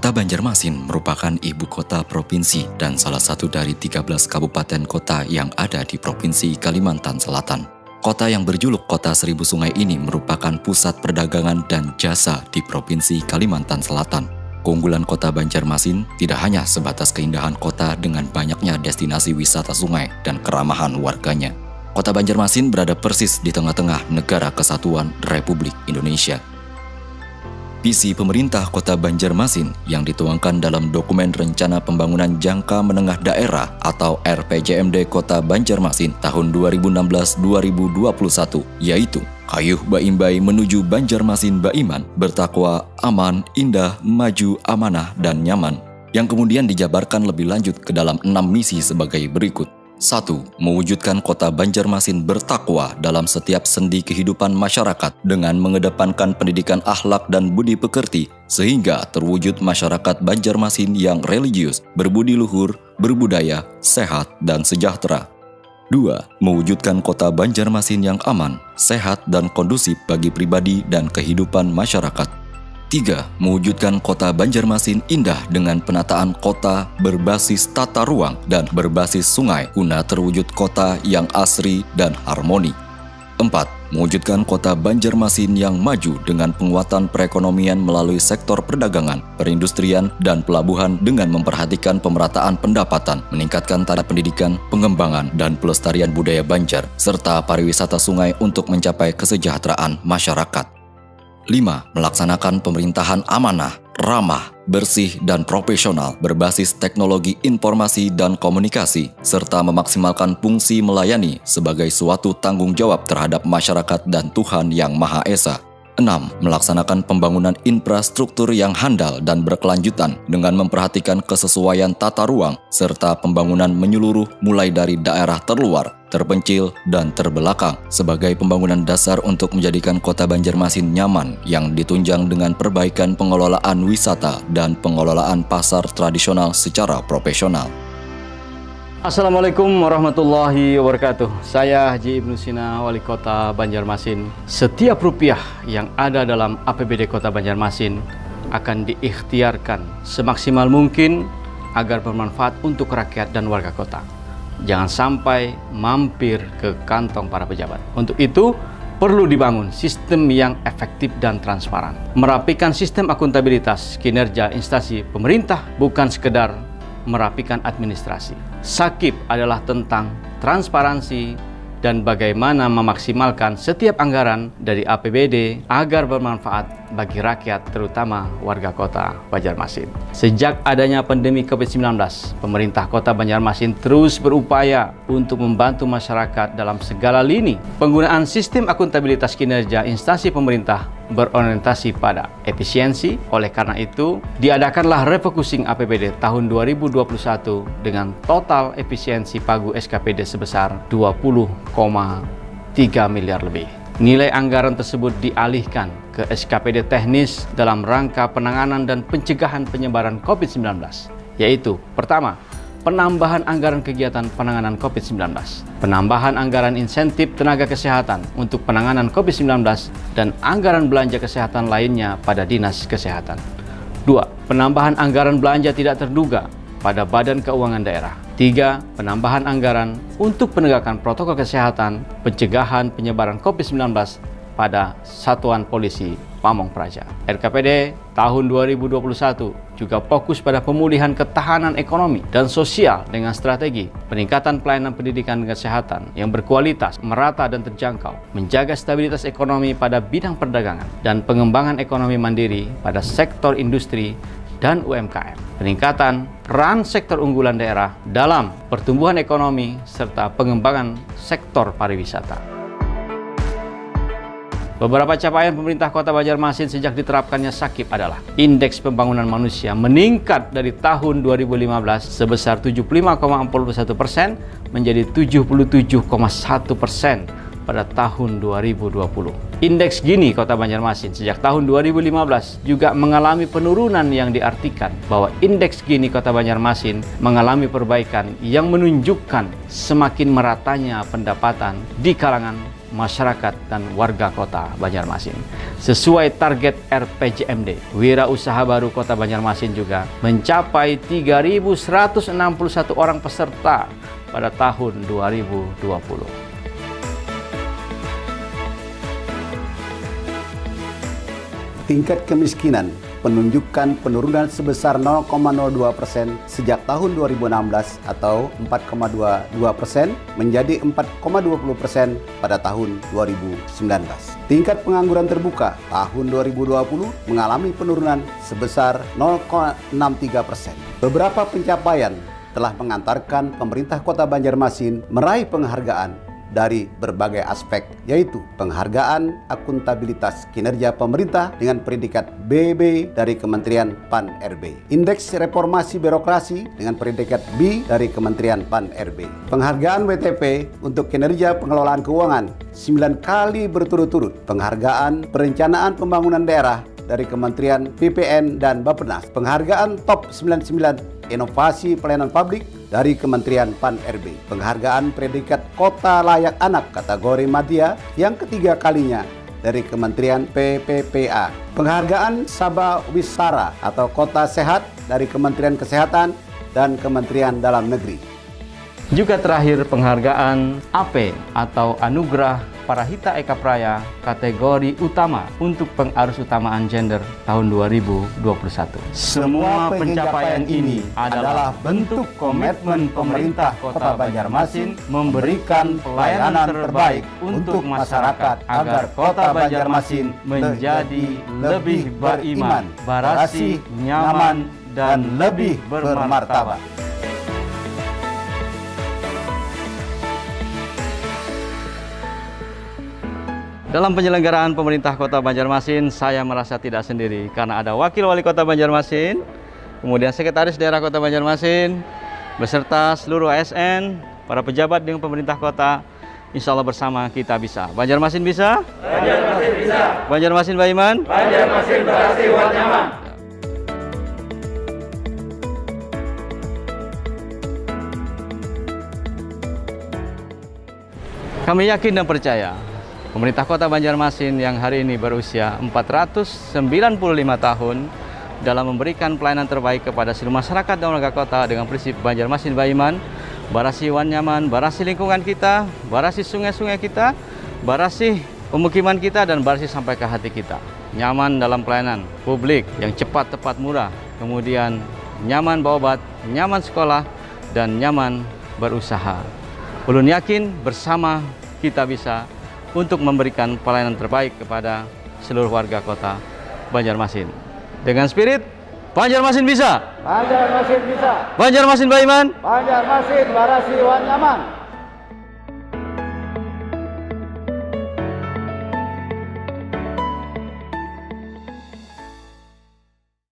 Kota Banjarmasin merupakan ibu kota provinsi dan salah satu dari 13 kabupaten kota yang ada di Provinsi Kalimantan Selatan. Kota yang berjuluk Kota Seribu Sungai ini merupakan pusat perdagangan dan jasa di Provinsi Kalimantan Selatan. Keunggulan Kota Banjarmasin tidak hanya sebatas keindahan kota dengan banyaknya destinasi wisata sungai dan keramahan warganya. Kota Banjarmasin berada persis di tengah-tengah Negara Kesatuan Republik Indonesia. Visi pemerintah Kota Banjarmasin yang dituangkan dalam dokumen Rencana Pembangunan Jangka Menengah Daerah atau RPJMD Kota Banjarmasin tahun 2016-2021, yaitu Kayuh Baimbai menuju Banjarmasin Baiman, bertakwa, aman, indah, maju, amanah, dan nyaman, yang kemudian dijabarkan lebih lanjut ke dalam 6 misi sebagai berikut. 1. Mewujudkan Kota Banjarmasin bertakwa dalam setiap sendi kehidupan masyarakat dengan mengedepankan pendidikan akhlak dan budi pekerti sehingga terwujud masyarakat Banjarmasin yang religius, berbudi luhur, berbudaya, sehat, dan sejahtera. 2. Mewujudkan Kota Banjarmasin yang aman, sehat, dan kondusif bagi pribadi dan kehidupan masyarakat. 3. Mewujudkan Kota Banjarmasin indah dengan penataan kota berbasis tata ruang dan berbasis sungai guna terwujud kota yang asri dan harmoni. 4. Mewujudkan Kota Banjarmasin yang maju dengan penguatan perekonomian melalui sektor perdagangan, perindustrian, dan pelabuhan dengan memperhatikan pemerataan pendapatan, meningkatkan taraf pendidikan, pengembangan, dan pelestarian budaya Banjar, serta pariwisata sungai untuk mencapai kesejahteraan masyarakat. 5. Melaksanakan pemerintahan amanah, ramah, bersih, dan profesional berbasis teknologi informasi dan komunikasi, serta memaksimalkan fungsi melayani sebagai suatu tanggung jawab terhadap masyarakat dan Tuhan Yang Maha Esa. 6. Melaksanakan pembangunan infrastruktur yang handal dan berkelanjutan dengan memperhatikan kesesuaian tata ruang, serta pembangunan menyeluruh mulai dari daerah terluar, terpencil, dan terbelakang sebagai pembangunan dasar untuk menjadikan Kota Banjarmasin nyaman yang ditunjang dengan perbaikan pengelolaan wisata dan pengelolaan pasar tradisional secara profesional. Assalamualaikum warahmatullahi wabarakatuh. Saya Haji Ibnu Sina, Wali Kota Banjarmasin. Setiap rupiah yang ada dalam APBD Kota Banjarmasin akan diikhtiarkan semaksimal mungkin agar bermanfaat untuk rakyat dan warga kota. Jangan sampai mampir ke kantong para pejabat. Untuk itu, perlu dibangun sistem yang efektif dan transparan. Merapikan sistem akuntabilitas kinerja instansi pemerintah bukan sekedar merapikan administrasi. Sakip adalah tentang transparansi dan bagaimana memaksimalkan setiap anggaran dari APBD agar bermanfaat bagi rakyat, terutama warga kota Banjarmasin. Sejak adanya pandemi COVID-19, pemerintah kota Banjarmasin terus berupaya untuk membantu masyarakat dalam segala lini. Penggunaan sistem akuntabilitas kinerja instansi pemerintah berorientasi pada efisiensi. Oleh karena itu, diadakanlah refocusing APBD tahun 2021 dengan total efisiensi pagu SKPD sebesar 20,3 miliar lebih. Nilai anggaran tersebut dialihkan ke SKPD teknis dalam rangka penanganan dan pencegahan penyebaran COVID-19, yaitu pertama, penambahan anggaran kegiatan penanganan COVID-19, penambahan anggaran insentif tenaga kesehatan untuk penanganan COVID-19, dan anggaran belanja kesehatan lainnya pada Dinas Kesehatan. 2. Penambahan anggaran belanja tidak terduga pada Badan Keuangan Daerah. 3. Penambahan anggaran untuk penegakan protokol kesehatan, pencegahan penyebaran COVID-19 pada Satuan Polisi Pamong Praja. RKPD tahun 2021 juga fokus pada pemulihan ketahanan ekonomi dan sosial dengan strategi peningkatan pelayanan pendidikan dan kesehatan yang berkualitas, merata, dan terjangkau, menjaga stabilitas ekonomi pada bidang perdagangan, dan pengembangan ekonomi mandiri pada sektor industri dan UMKM. Peningkatan peran sektor unggulan daerah dalam pertumbuhan ekonomi serta pengembangan sektor pariwisata. Beberapa capaian pemerintah Kota Banjarmasin sejak diterapkannya Sakip adalah indeks pembangunan manusia meningkat dari tahun 2015 sebesar 75,41% menjadi 77,1% pada tahun 2020. Indeks Gini Kota Banjarmasin sejak tahun 2015 juga mengalami penurunan yang diartikan bahwa indeks Gini Kota Banjarmasin mengalami perbaikan yang menunjukkan semakin meratanya pendapatan di kalangan masyarakat dan warga kota Banjarmasin. Sesuai target RPJMD, wirausaha baru kota Banjarmasin juga mencapai 3.161 orang peserta pada tahun 2020. Tingkat kemiskinan menunjukkan penurunan sebesar 0,02% sejak tahun 2016 atau 4,22% menjadi 4,20% pada tahun 2019. Tingkat pengangguran terbuka tahun 2020 mengalami penurunan sebesar 0,63%. Beberapa pencapaian telah mengantarkan pemerintah Kota Banjarmasin meraih penghargaan dari berbagai aspek, yaitu penghargaan akuntabilitas kinerja pemerintah dengan predikat BB dari Kementerian PAN-RB, indeks reformasi birokrasi dengan predikat B dari Kementerian PAN-RB, penghargaan WTP untuk kinerja pengelolaan keuangan 9 kali berturut-turut, penghargaan perencanaan pembangunan daerah dari Kementerian PPN dan Bappenas, penghargaan Top 99 Inovasi Pelayanan Publik dari Kementerian PAN-RB, penghargaan predikat Kota Layak Anak kategori Madya yang ketiga kalinya dari Kementerian PPPA, penghargaan Sabah Wisara atau Kota Sehat dari Kementerian Kesehatan dan Kementerian Dalam Negeri. Juga terakhir penghargaan AP atau Anugerah Parahita Eka Praya kategori utama untuk pengarus utamaan gender tahun 2021. Semua pencapaian ini adalah bentuk komitmen pemerintah Kota Banjarmasin memberikan pelayanan terbaik untuk masyarakat agar Kota Banjarmasin menjadi lebih beriman, barasih, nyaman, dan lebih bermartabat. Dalam penyelenggaraan pemerintah Kota Banjarmasin, saya merasa tidak sendiri karena ada Wakil Wali Kota Banjarmasin, kemudian Sekretaris Daerah Kota Banjarmasin, beserta seluruh ASN, para pejabat dengan pemerintah kota. Insya Allah bersama kita bisa. Banjarmasin bisa? Banjarmasin bisa. Banjarmasin beriman? Banjarmasin barasih wan nyaman. Kami yakin dan percaya pemerintah Kota Banjarmasin yang hari ini berusia 495 tahun dalam memberikan pelayanan terbaik kepada seluruh masyarakat dan warga kota dengan prinsip Banjarmasin beriman, barasih wan nyaman, barasih lingkungan kita, barasih sungai-sungai kita, barasih pemukiman kita, dan barasih sampai ke hati kita. Nyaman dalam pelayanan publik yang cepat, tepat, murah, kemudian nyaman berobat, nyaman sekolah, dan nyaman berusaha. Ulun yakin bersama kita bisa untuk memberikan pelayanan terbaik kepada seluruh warga kota Banjarmasin. Dengan spirit, Banjarmasin bisa! Banjarmasin bisa! Banjarmasin beriman! Banjarmasin barasih wan nyaman!